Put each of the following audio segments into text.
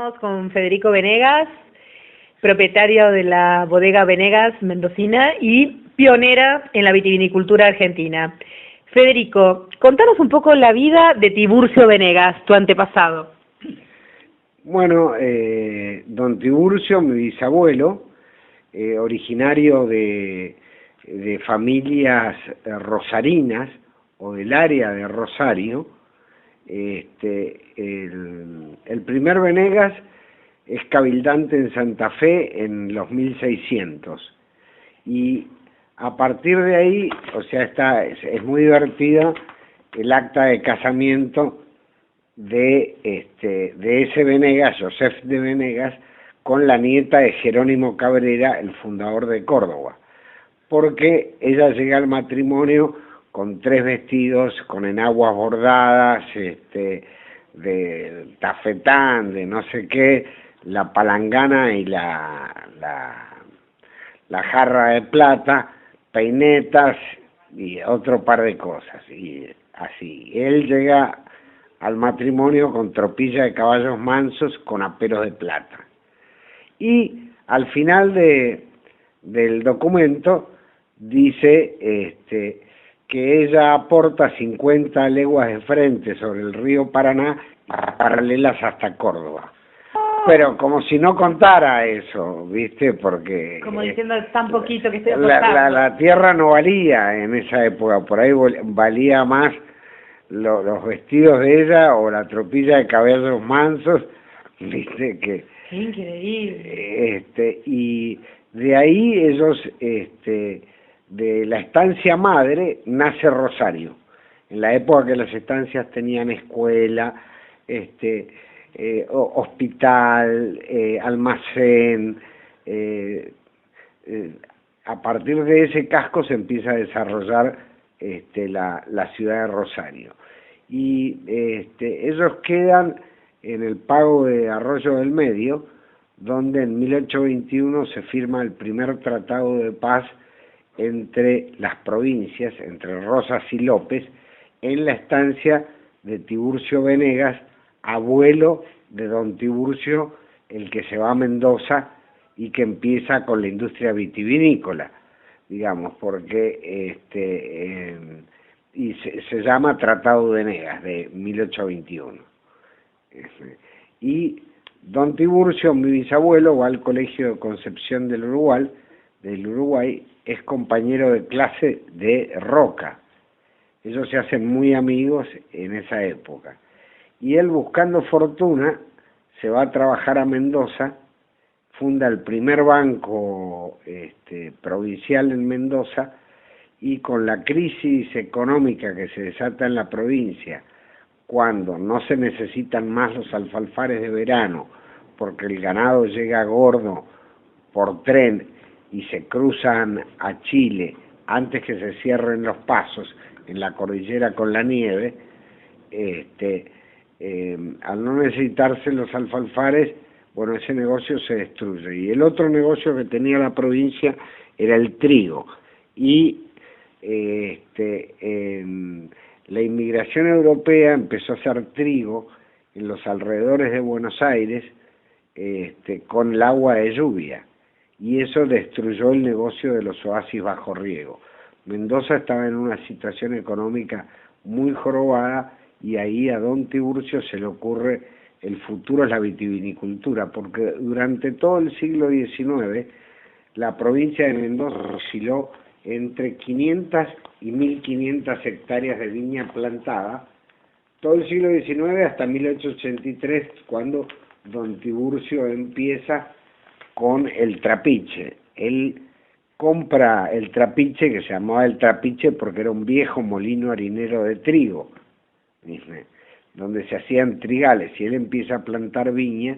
Estamos con Federico Venegas, propietario de la bodega Venegas mendocina y pionera en la vitivinicultura argentina. Federico, contanos un poco la vida de Tiburcio Venegas, tu antepasado. Bueno, don Tiburcio, mi bisabuelo, originario de familias rosarinas o del área de Rosario. El primer Venegas es cabildante en Santa Fe en los 1600 y a partir de ahí, o sea, es muy divertido el acta de casamiento de ese Venegas, Joseph de Venegas, con la nieta de Jerónimo Cabrera, el fundador de Córdoba, porque ella llega al matrimonio con 3 vestidos, con enaguas bordadas, de tafetán, de no sé qué, la palangana y la jarra de plata, peinetas y otro par de cosas, y así. Él llega al matrimonio con tropilla de caballos mansos con aperos de plata. Y al final del documento dice que ella aporta 50 leguas de frente sobre el río Paraná paralelas hasta Córdoba. Pero como si no contara eso, ¿viste? Porque... Como diciendo tan poquito que estoy aportando. La tierra no valía en esa época, por ahí valía más los vestidos de ella o la tropilla de caballos mansos, ¿viste? ¡Qué increíble! Y de ahí ellos, de la estancia madre, nace Rosario. En la época que las estancias tenían escuela, hospital, almacén, a partir de ese casco se empieza a desarrollar la ciudad de Rosario. Y ellos quedan en el pago de Arroyo del Medio, donde en 1821 se firma el primer tratado de paz entre las provincias, entre Rosas y López, en la estancia de Tiburcio Venegas, abuelo de don Tiburcio, el que se va a Mendoza y que empieza con la industria vitivinícola, digamos, porque y se llama Tratado de Venegas, de 1821. Y don Tiburcio, mi bisabuelo, va al Colegio de Concepción del Uruguay, es compañero de clase de Roca. Ellos se hacen muy amigos en esa época. Y él, buscando fortuna, se va a trabajar a Mendoza, funda el primer banco provincial en Mendoza, y con la crisis económica que se desata en la provincia, cuando no se necesitan más los alfalfares de verano, porque el ganado llega gordo por tren y se cruzan a Chile antes que se cierren los pasos en la cordillera con la nieve, al no necesitarse los alfalfares, bueno, ese negocio se destruye. Y el otro negocio que tenía la provincia era el trigo. Y la inmigración europea empezó a hacer trigo en los alrededores de Buenos Aires con el agua de lluvia, y eso destruyó el negocio de los oasis bajo riego. Mendoza estaba en una situación económica muy jorobada, y ahí a don Tiburcio se le ocurre el futuro es la vitivinicultura, porque durante todo el siglo XIX la provincia de Mendoza osciló entre 500 y 1500 hectáreas de viña plantada, todo el siglo XIX hasta 1883, cuando don Tiburcio empieza con el trapiche. Él compra el trapiche, que se llamaba el trapiche porque era un viejo molino harinero de trigo, donde se hacían trigales, y él empieza a plantar viña,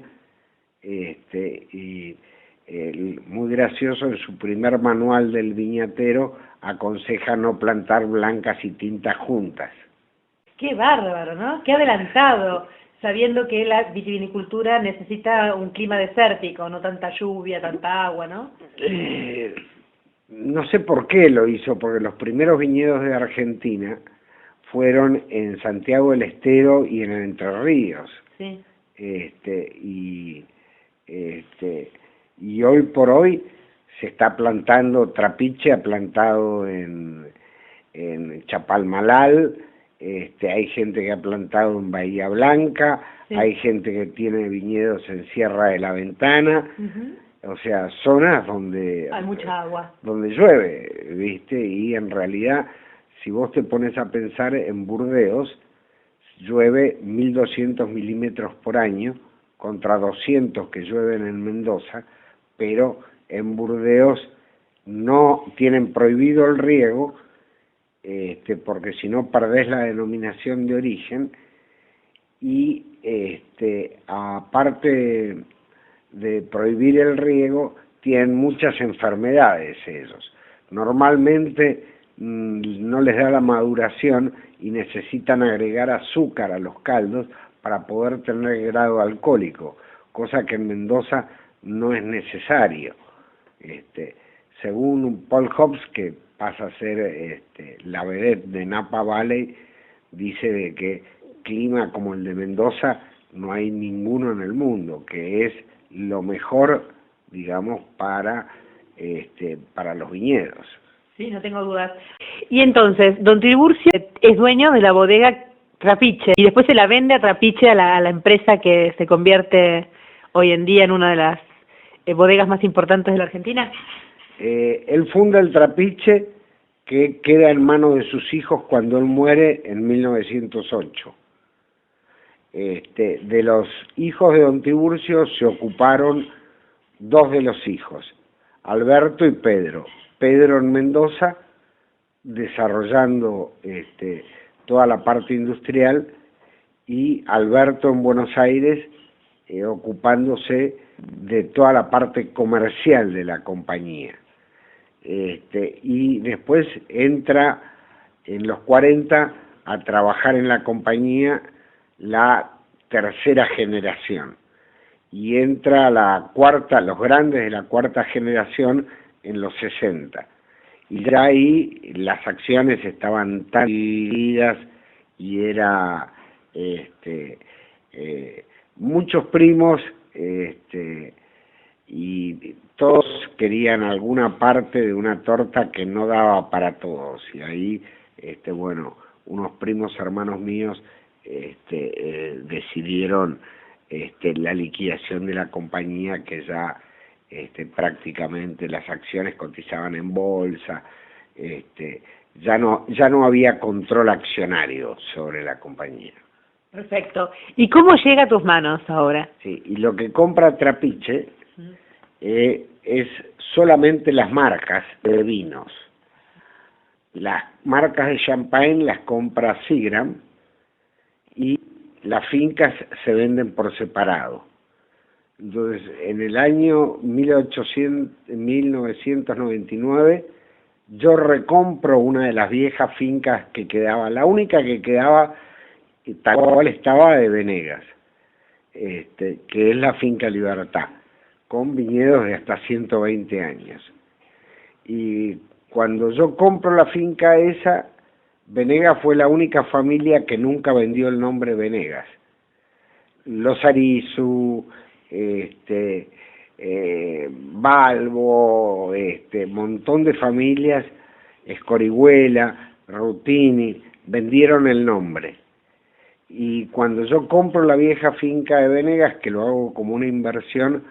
muy gracioso, en su primer manual del viñatero aconseja no plantar blancas y tintas juntas. ¡Qué bárbaro!, ¿no? ¡Qué adelantado! Sabiendo que la vitivinicultura necesita un clima desértico, no tanta lluvia, tanta agua, ¿no? No sé por qué lo hizo, porque los primeros viñedos de Argentina fueron en Santiago del Estero y en Entre Ríos. Sí. y hoy por hoy se está plantando trapiche, ha plantado en Chapalmalal, hay gente que ha plantado en Bahía Blanca, sí. Hay gente que tiene viñedos en Sierra de la Ventana, o sea, zonas donde hay mucha agua, donde llueve, ¿viste? Y en realidad, si vos te pones a pensar en Burdeos, llueve 1.200 milímetros por año, contra 200 que llueven en Mendoza, pero en Burdeos no tienen prohibido el riego, porque si no perdés la denominación de origen, y aparte de prohibir el riego, tienen muchas enfermedades ellos. Normalmente no les da la maduración y necesitan agregar azúcar a los caldos para poder tener grado alcohólico, cosa que en Mendoza no es necesario. Según Paul Hobbs, que pasa a ser la vedette de Napa Valley, dice de que clima como el de Mendoza no hay ninguno en el mundo, que es lo mejor, digamos, para los viñedos. Sí, no tengo dudas. Y entonces, don Tiburcio es dueño de la bodega Trapiche, y después se la vende a Trapiche a la empresa que se convierte hoy en día en una de las bodegas más importantes de la Argentina. Él funda el Trapiche, que queda en manos de sus hijos cuando él muere en 1908. De los hijos de don Tiburcio se ocuparon dos de los hijos, Alberto y Pedro. Pedro en Mendoza, desarrollando toda la parte industrial, y Alberto en Buenos Aires, ocupándose de toda la parte comercial de la compañía. Y después entra en los 40 a trabajar en la compañía la tercera generación, y entra la cuarta, los grandes de la cuarta generación en los 60, y ya ahí las acciones estaban tan divididas y era muchos primos, y todos querían alguna parte de una torta que no daba para todos, y ahí bueno, unos primos hermanos míos decidieron la liquidación de la compañía, que ya prácticamente las acciones cotizaban en bolsa, ya no había control accionario sobre la compañía. Perfecto. ¿Y cómo llega a tus manos ahora? Sí, y lo que compra Trapiche es solamente las marcas de vinos. Las marcas de champagne las compra Seagram, y las fincas se venden por separado. Entonces, en el año 1999, yo recompro una de las viejas fincas que quedaba, la única que quedaba, tal cual estaba, de Venegas, que es la Finca Libertad, con viñedos de hasta 120 años. Y cuando yo compro la finca esa, Venegas fue la única familia que nunca vendió el nombre Venegas. Los Arizu, Balbo, montón de familias, Escorihuela, Rutini, vendieron el nombre. Y cuando yo compro la vieja finca de Venegas, que lo hago como una inversión,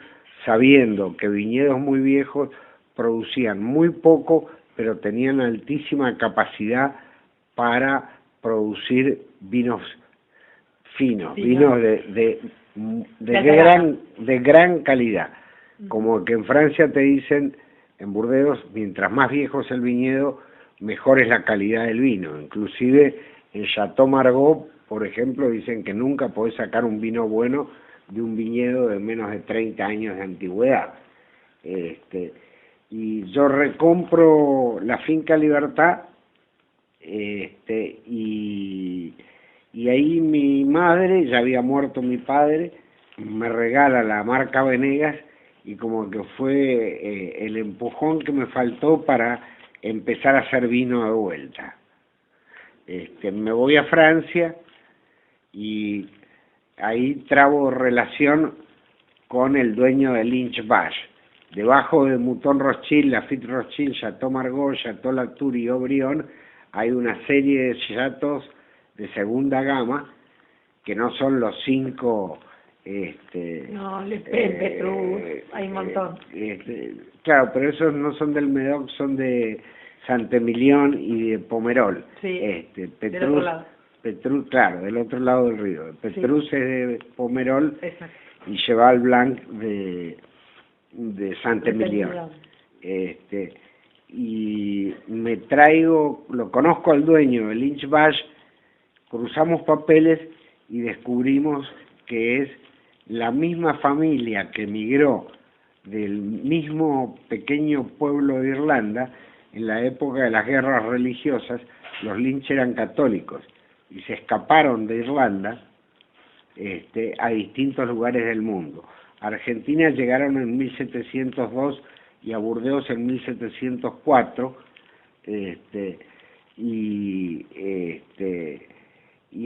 sabiendo que viñedos muy viejos producían muy poco, pero tenían altísima capacidad para producir vinos finos, sí, vinos de gran calidad. Como que en Francia te dicen, en Burdeos, mientras más viejo es el viñedo, mejor es la calidad del vino. Inclusive en Chateau Margaux, por ejemplo, dicen que nunca podés sacar un vino bueno de un viñedo de menos de 30 años de antigüedad. Y yo recompro la Finca Libertad, y ahí mi madre, ya había muerto mi padre, me regala la marca Venegas, y como que fue el empujón que me faltó para empezar a hacer vino de vuelta. Me voy a Francia, y ahí trabo relación con el dueño de Lynch Bash. Debajo de Mouton Rothschild, Lafite Rothschild, Chateau Margaux, Chateau Latour y Aubryon, hay una serie de chateaux de segunda gama, que no son los 5... no, Le Pen, Petrus, hay un montón. Claro, pero esos no son del Médoc, son de Saint-Émilion y de Pomerol. Sí, Petrus, del otro lado. Petrus, claro, del otro lado del río. Petrus sí. Es de Pomerol. Exacto. Y Cheval Blanc de Saint-Émilion. Y me traigo, lo conozco al dueño de Lynch Bash, cruzamos papeles y descubrimos que es la misma familia que emigró del mismo pequeño pueblo de Irlanda. En la época de las guerras religiosas, los Lynch eran católicos y se escaparon de Irlanda a distintos lugares del mundo. A Argentina llegaron en 1702 y a Burdeos en 1704, y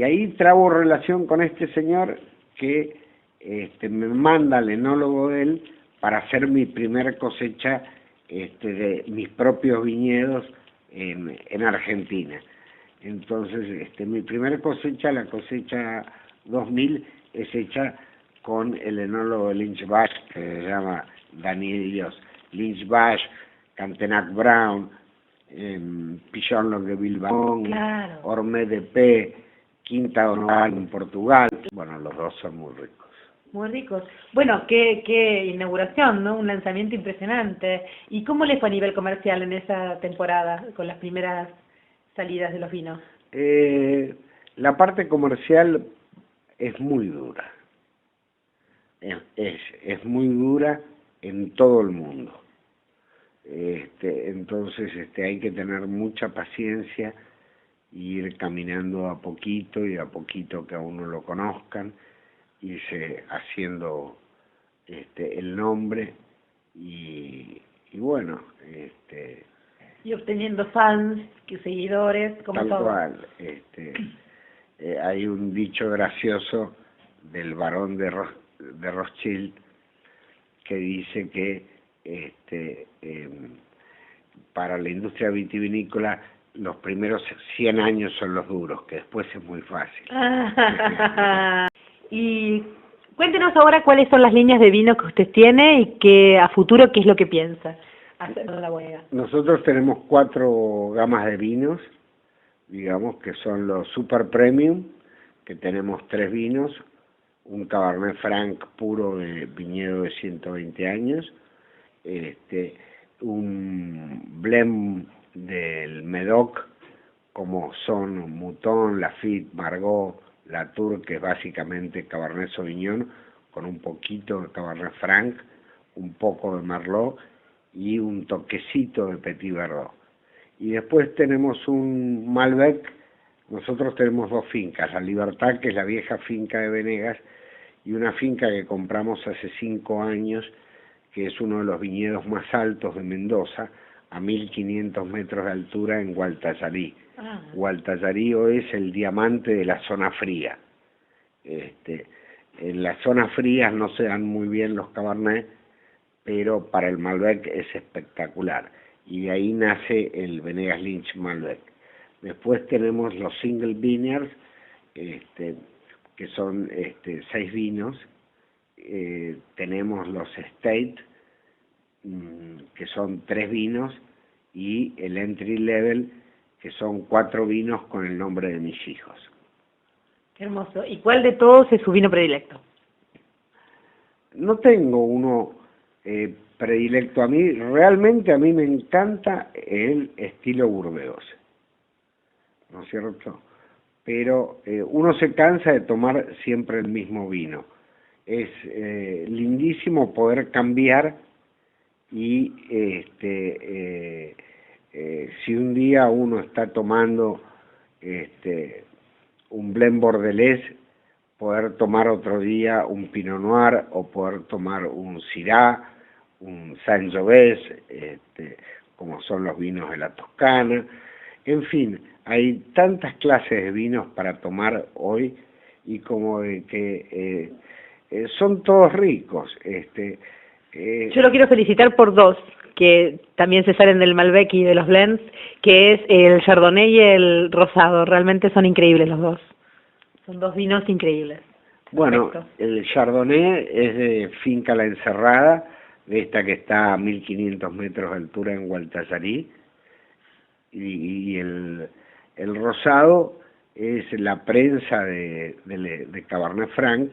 ahí trabo relación con este señor que me manda al enólogo de él para hacer mi primer cosecha de mis propios viñedos en Argentina. Entonces, mi primer cosecha, la cosecha 2000, es hecha con el enólogo de Lynch Bash, que se llama Daniel Dios. Lynch Bash, Cantenac Brown, Pichon Longueville Baron, claro. Ormé de P, Quinta Donoval en Portugal. Bueno, los dos son muy ricos. Muy ricos. Bueno, qué inauguración, ¿no? Un lanzamiento impresionante. ¿Y cómo les fue a nivel comercial en esa temporada, con las primeras salidas de los vinos? La parte comercial es muy dura. Es muy dura en todo el mundo. Entonces hay que tener mucha paciencia e ir caminando a poquito y a poquito que a uno lo conozcan, irse haciendo el nombre y bueno, y obteniendo fans, seguidores, como tal todo. cual. Hay un dicho gracioso del barón de Rothschild que dice que para la industria vitivinícola los primeros 100 años son los duros, que después es muy fácil. Y cuéntenos ahora cuáles son las líneas de vino que usted tiene y que a futuro qué es lo que piensa hacer en la bodega. Nosotros tenemos 4 gamas de vinos, digamos que son los Super Premium, que tenemos 3 vinos, un Cabernet Franc puro de viñedo de 120 años, un blend del Médoc, como son Mouton, Lafite, Margaux, Latour, que es básicamente Cabernet Sauvignon, con un poquito de Cabernet Franc, un poco de Merlot y un toquecito de Petit Verdot. Y después tenemos un Malbec. Nosotros tenemos 2 fincas, La Libertad, que es la vieja finca de Venegas, y una finca que compramos hace 5 años, que es uno de los viñedos más altos de Mendoza, a 1500 metros de altura en Gualtallarí. Gualtallarí hoy es el diamante de la zona fría. En las zonas frías no se dan muy bien los Cabernet, pero para el Malbec es espectacular. Y de ahí nace el Venegas Lynch Malbec. Después tenemos los Single Vineyards, que son 6 vinos. Tenemos los Estate, que son 3 vinos, y el Entry Level, que son 4 vinos con el nombre de mis hijos. Qué hermoso. ¿Y cuál de todos es su vino predilecto? No tengo uno predilecto. Realmente a mí me encanta el estilo Burdeos, ¿no es cierto? Pero uno se cansa de tomar siempre el mismo vino. Es lindísimo poder cambiar y si un día uno está tomando un blend bordelés, poder tomar otro día un Pinot Noir o poder tomar un Syrah, un Sangiovese, como son los vinos de la Toscana. En fin, hay tantas clases de vinos para tomar hoy y como de que son todos ricos. Yo lo quiero felicitar por dos, que también se salen del Malbec y de los blends, que es el Chardonnay y el Rosado. Realmente son increíbles los dos. Son dos vinos increíbles. Bueno, Perfecto. el Chardonnay es de Finca La Encerrada, de esta que está a 1500 metros de altura en Gualtallarí, y el Rosado es la prensa de Cabernet Franc,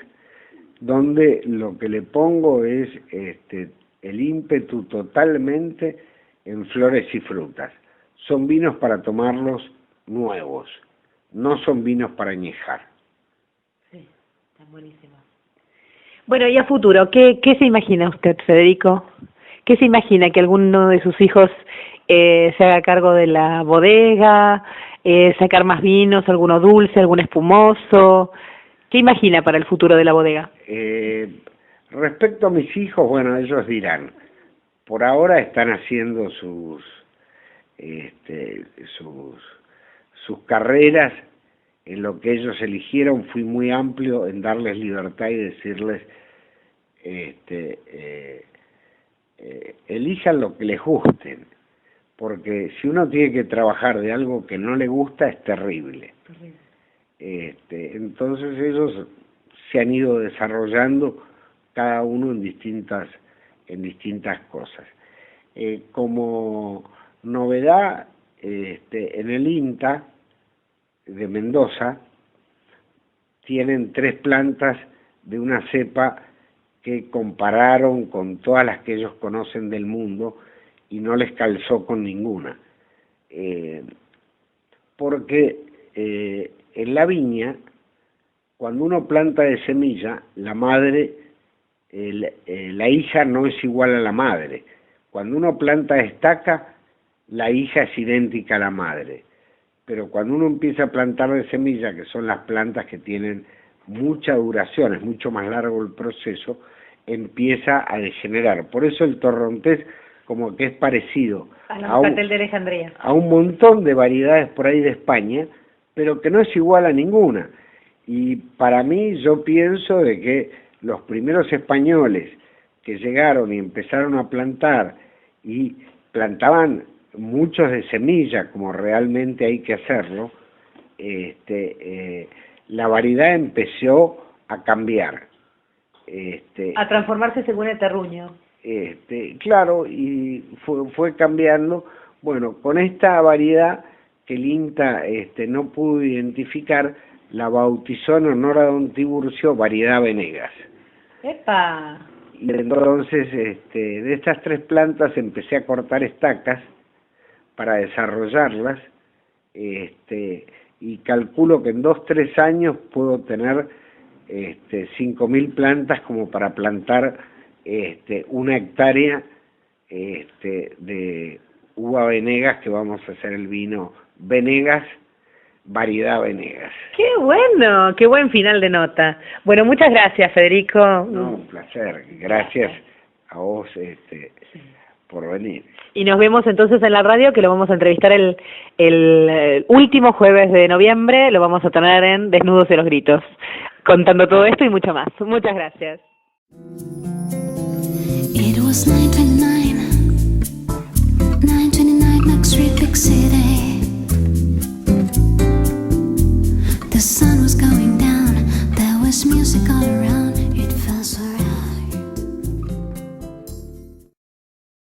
donde lo que le pongo es el ímpetu totalmente en flores y frutas. Son vinos para tomarlos nuevos, no son vinos para añejar. Sí, están buenísimos. Bueno, y a futuro, ¿qué se imagina usted, Federico? ¿Qué se imagina? ¿Que alguno de sus hijos se haga cargo de la bodega, sacar más vinos, alguno dulce, algún espumoso? ¿Qué imagina para el futuro de la bodega? Respecto a mis hijos, bueno, ellos dirán, por ahora están haciendo sus carreras en lo que ellos eligieron. Fui muy amplio en darles libertad y decirles, elijan lo que les gusten, porque si uno tiene que trabajar de algo que no le gusta es terrible. Entonces ellos se han ido desarrollando cada uno en distintas cosas. Como novedad, en el INTA de Mendoza tienen 3 plantas de una cepa que compararon con todas las que ellos conocen del mundo y no les calzó con ninguna, porque en la viña, cuando uno planta de semilla, la madre, la hija no es igual a la madre. Cuando uno planta de estaca, la hija es idéntica a la madre. Pero cuando uno empieza a plantar de semilla, que son las plantas que tienen mucha duración, es mucho más largo el proceso, empieza a degenerar. Por eso el torrontés como que es parecido a un montón de variedades por ahí de España, pero que no es igual a ninguna. Y para mí, yo pienso de que los primeros españoles que llegaron y empezaron a plantar, y plantaban muchos de semilla, como realmente hay que hacerlo, la variedad empezó a cambiar. A transformarse según el terruño. Claro, y fue cambiando. Bueno, con esta variedad que el INTA no pudo identificar, la bautizó en honor a don Tiburcio variedad Venegas. ¡Epa! Y entonces de estas 3 plantas empecé a cortar estacas para desarrollarlas, y calculo que en 2-3 años puedo tener 5.000 plantas como para plantar 1 hectárea de uva Venegas, que vamos a hacer el vino Venegas, variedad Venegas. ¡Qué bueno! ¡Qué buen final de nota! Bueno, muchas gracias, Federico. No, un placer. Gracias a vos por venir. Y nos vemos entonces en la radio, que lo vamos a entrevistar el último jueves de noviembre. Lo vamos a tener en Desnudos y los Gritos, contando todo esto y mucho más. Muchas gracias. It was 929 Next Street, big city. The sun was going down, there was music